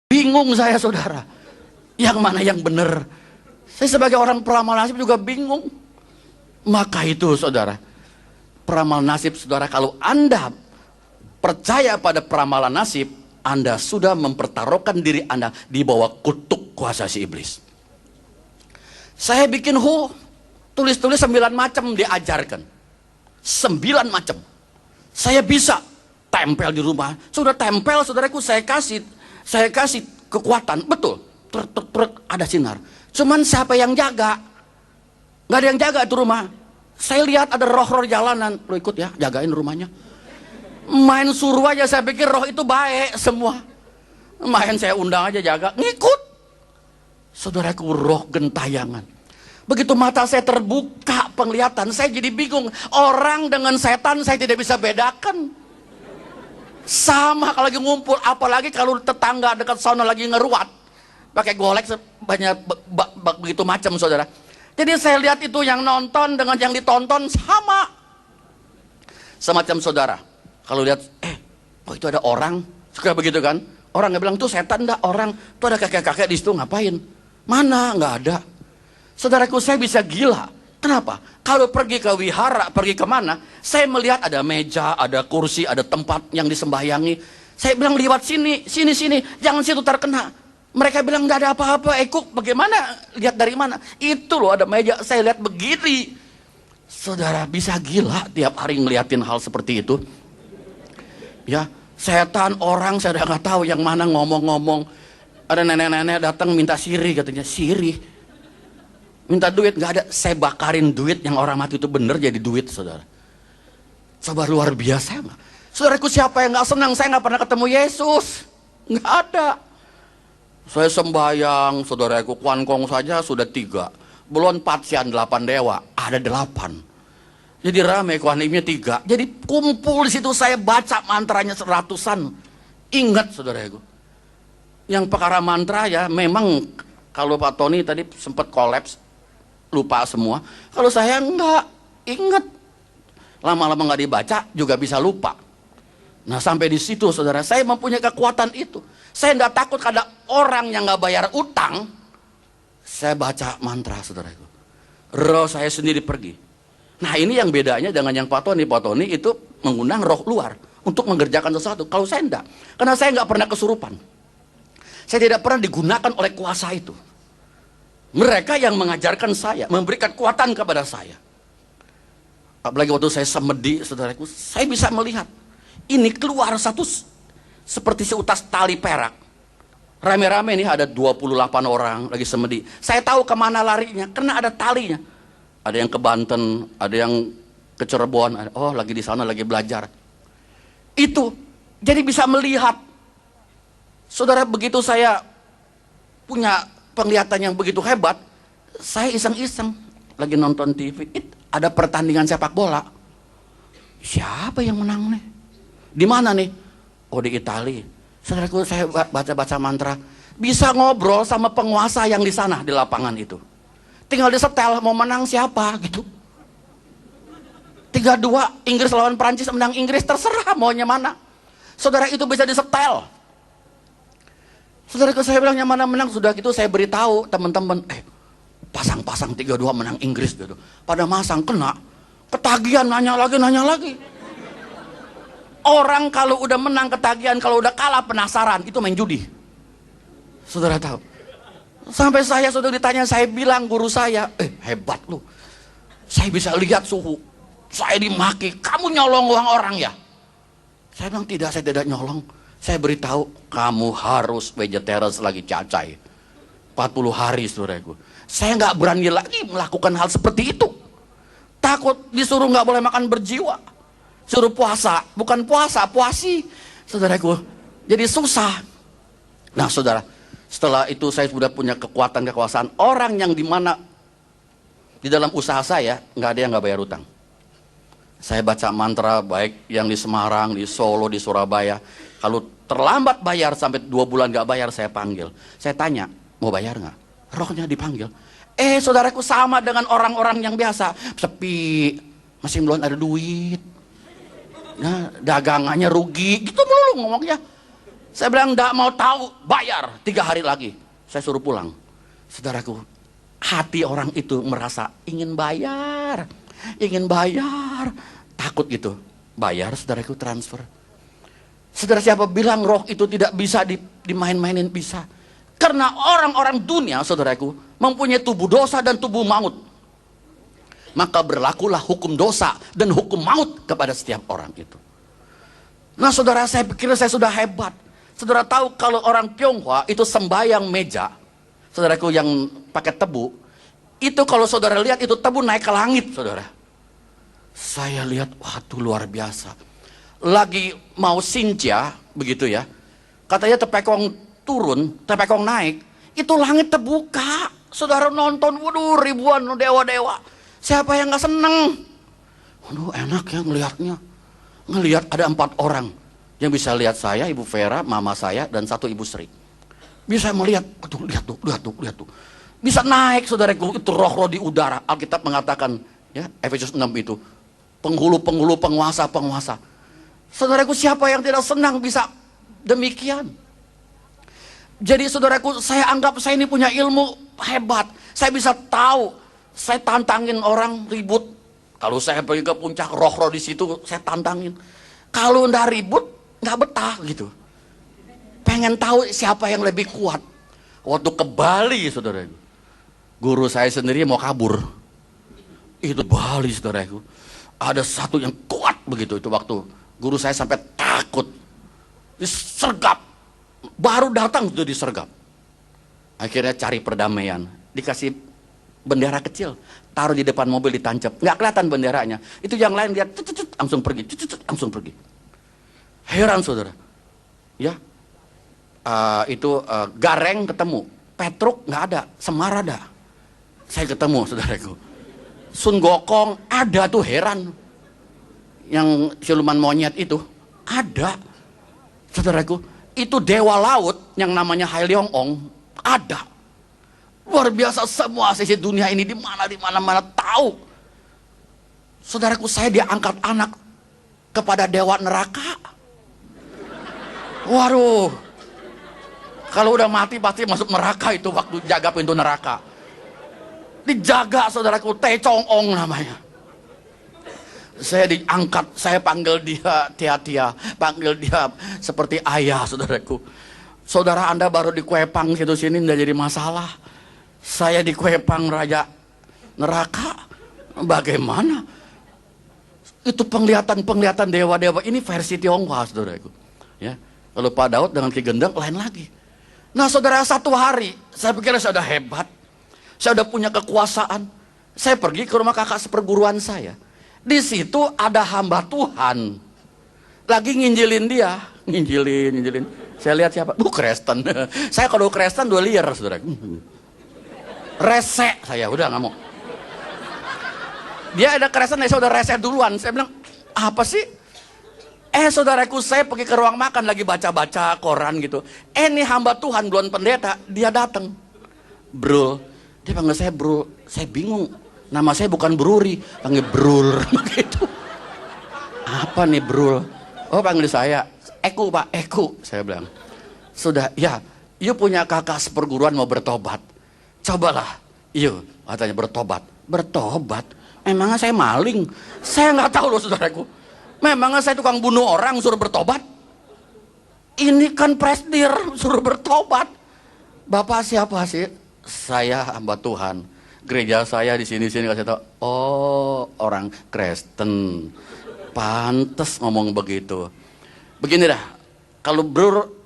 Bingung saya saudara, yang mana yang benar. Saya sebagai orang peramal nasib juga bingung. Maka itu saudara, peramal nasib saudara, kalau Anda percaya pada peramalan nasib, Anda sudah mempertaruhkan diri Anda di bawah kutuk kuasa si iblis. Saya bikin tulis-tulis 9 macam diajarkan. 9 macam. Saya bisa tempel di rumah. Sudah tempel saudaraku, saya kasih kekuatan, betul. Ada sinar. Cuman siapa yang jaga? Nggak ada yang jaga itu rumah. Saya lihat ada roh-roh jalanan. Lo ikut ya, jagain rumahnya. Main suruh aja, saya pikir roh itu baik semua. Main saya undang aja jaga, ngikut. Saudaraku, roh gentayangan. Begitu mata saya terbuka penglihatan, saya jadi bingung. Orang dengan setan saya tidak bisa bedakan. Sama kalau lagi ngumpul, apalagi kalau tetangga dekat sana lagi ngeruat, pakai golek banyak begitu macam saudara. Jadi saya lihat itu yang nonton dengan yang ditonton sama. Semacam saudara, kalau lihat, kok itu ada orang, suka begitu kan? Orang nggak bilang tuh setan, dah orang, tuh ada kakek-kakek di situ ngapain? Mana? Nggak ada. Saudaraku, saya bisa gila. Kenapa? Kalau pergi ke wihara, pergi kemana, saya melihat ada meja, ada kursi, ada tempat yang disembahyangi. Saya bilang lewat sini, sini, jangan situ terkena. Mereka bilang nggak ada apa-apa. Kok bagaimana? Lihat dari mana? Itu loh ada meja, saya lihat begini. Saudara bisa gila tiap hari ngeliatin hal seperti itu. Ya, setan orang saya udah nggak tahu yang mana ngomong-ngomong. Ada nenek-nenek datang minta siri, katanya siri. Minta duit, nggak ada. Saya bakarin duit yang orang mati itu bener jadi duit saudara. Coba luar biasa mah. Saudaraku, siapa yang nggak senang? Saya nggak pernah ketemu Yesus, nggak ada. Saya sembahyang, saudaraku, kuankong saja sudah 3. Belum patsian 8 dewa, ada 8. Jadi rame kuanimnya 3. Jadi kumpul di situ saya baca mantranya seratusan. Ingat saudaraku. Yang perkara mantra ya memang kalau Pak Tony tadi sempat kolaps, lupa semua. Kalau saya enggak ingat, lama-lama nggak dibaca juga bisa lupa. Nah sampai di situ saudara, saya mempunyai kekuatan itu. Saya enggak takut ada orang yang nggak bayar utang. Saya baca mantra saudaraku, roh saya sendiri pergi. Nah ini yang bedanya dengan yang Pak Tony. Pak Tony itu mengundang roh luar untuk mengerjakan sesuatu. Kalau saya enggak, karena saya nggak pernah kesurupan. Saya tidak pernah digunakan oleh kuasa itu. Mereka yang mengajarkan saya, memberikan kekuatan kepada saya. Apalagi waktu saya semedi, saudaraku, saya bisa melihat. Ini keluar satu seperti seutas tali perak. Rame-rame nih ada 28 orang lagi semedi. Saya tahu kemana larinya, karena ada talinya. Ada yang ke Banten, ada yang ke Cirebon. Oh lagi di sana, lagi belajar. Itu, jadi bisa melihat. Saudara, begitu saya punya penglihatan yang begitu hebat, saya iseng-iseng lagi nonton TV, ada pertandingan sepak bola. Siapa yang menang nih? Di mana nih? Oh di Italia. Saudaraku, saya baca-baca mantra, bisa ngobrol sama penguasa yang di sana di lapangan itu. Tinggal disetel mau menang siapa gitu. 3-2 Inggris lawan Prancis, menang Inggris, terserah maunya mana. Saudara, itu bisa disetel. Saudaraku, saya bilang yang mana menang, sudah gitu saya beritahu teman-teman, pasang-pasang 3-2 menang Inggris gitu. Pada masang kena, ketagihan nanya lagi. Orang kalau udah menang ketagihan, kalau udah kalah penasaran, itu main judi. Saudara tahu. Sampai saya sudah ditanya, saya bilang guru saya, hebat lu. Saya bisa lihat suhu. Saya dimaki, kamu nyolong uang orang ya? Saya bilang tidak, saya tidak nyolong. Saya beritahu, kamu harus vegetarian lagi cacai 40 hari saudaraku. Saya nggak berani lagi melakukan hal seperti itu. Takut disuruh nggak boleh makan berjiwa. Suruh puasa, bukan puasa, puasi saudaraku. Jadi susah. Nah saudara, setelah itu saya sudah punya kekuasaan. Orang yang dimana di dalam usaha saya nggak ada yang nggak bayar utang. Saya baca mantra baik yang di Semarang, di Solo, di Surabaya. Kalau terlambat bayar sampai 2 bulan gak bayar, saya panggil. Saya tanya, mau bayar gak? Rohnya dipanggil. Saudaraku, sama dengan orang-orang yang biasa. Sepi, masih belum ada duit. Nah, dagangannya rugi. Gitu melulu ngomongnya. Saya bilang enggak mau tahu, bayar 3 hari lagi. Saya suruh pulang. Saudaraku, hati orang itu merasa ingin bayar, takut gitu. Bayar, saudaraku, transfer. Saudara, siapa bilang roh itu tidak bisa dimain-mainin? Bisa. Karena orang-orang dunia, saudaraku, mempunyai tubuh dosa dan tubuh maut. Maka berlakulah hukum dosa dan hukum maut kepada setiap orang itu. Nah, saudara, saya pikir saya sudah hebat. Saudara tahu kalau orang Tionghoa itu sembahyang meja, saudaraku, yang pakai tebu, itu kalau saudara lihat itu tebu naik ke langit, saudara. Saya lihat, waduh, luar biasa. Lagi mau sinja, begitu ya. Katanya tepekong turun, tepekong naik, itu langit terbuka. Saudara nonton, waduh, ribuan dewa-dewa. Siapa yang gak seneng? Waduh, enak ya ngelihatnya. Ngelihat ada 4 orang yang bisa lihat saya, Ibu Vera, mama saya, dan 1 Ibu Sri. Bisa melihat, aduh, lihat tuh. Bisa naik, saudaraku, itu roh-roh di udara. Alkitab mengatakan, ya, Efesus 6 itu, penghulu-penghulu, penguasa-penguasa. Saudaraku, siapa yang tidak senang bisa demikian? Jadi, saudaraku, saya anggap saya ini punya ilmu hebat. Saya bisa tahu, saya tantangin orang ribut. Kalau saya pergi ke puncak, roh-roh di situ, saya tantangin. Kalau ndak ribut, nggak betah gitu. Pengen tahu siapa yang lebih kuat. Waktu ke Bali, saudara, guru saya sendiri mau kabur. Itu Bali, saudaraku. Ada satu yang kuat begitu itu waktu guru saya sampai takut. Disergap. Baru datang sudah disergap. Akhirnya cari perdamaian. Dikasih bendera kecil. Taruh di depan mobil, ditancap. Nggak kelihatan benderanya. Itu yang lain lihat, langsung pergi. Langsung pergi. Heran, saudara. Ya. Gareng ketemu. Petruk nggak ada. Semar ada. Saya ketemu, saudaraku. Sun Gokong ada tuh, heran. Yang siluman monyet itu ada. Saudaraku, itu dewa laut yang namanya Hai Leong Ong ada. Luar biasa, semua sisi dunia ini di mana tahu. Saudaraku, saya diangkat anak kepada dewa neraka. Waduh. Kalau udah mati pasti masuk neraka itu waktu jaga pintu neraka. Dijaga, saudaraku, Teh Chong Ong namanya. Saya diangkat, saya panggil dia Tia-Tia, panggil dia seperti ayah, saudaraku. Saudara Anda baru dikuepang situ sini tidak jadi masalah. Saya dikuepang raja neraka, bagaimana? Itu penglihatan dewa-dewa ini versi Tionghoa, saudaraku. Ya, kalau Pak Daud dengan Ki Gendeng lain lagi. Nah, saudara, satu hari saya pikir saya sudah hebat, saya sudah punya kekuasaan. Saya pergi ke rumah kakak seperguruan saya. Di situ ada hamba Tuhan lagi nginjilin dia, nginjilin. Saya lihat siapa? Kristen. Saya kalau Kristen 2 liar, saudara. Rese saya, udah nggak mau. Dia ada Kristen, saya udah rese duluan. Saya bilang, apa sih? Saudaraku, saya pergi ke ruang makan lagi baca-baca koran gitu. Ini hamba Tuhan, belum pendeta, dia datang. Bro, dia panggil saya bro. Saya bingung. Nama saya bukan Bruri, panggil Brul begitu. Apa nih Brul? Oh, panggil saya Eku, Pak, Eku. Saya bilang, sudah, ya, you punya kakak seperguruan mau bertobat. Cobalah, you, katanya bertobat. Bertobat? Memangnya saya maling? Saya nggak tahu loh, saudaraku. Memangnya saya tukang bunuh orang suruh bertobat? Ini kan presdir, suruh bertobat. Bapak siapa sih? Saya hamba Tuhan. Gereja saya di sini kasih tahu. Oh, orang Kristen. Pantes ngomong begitu. Begini dah, kalau Bro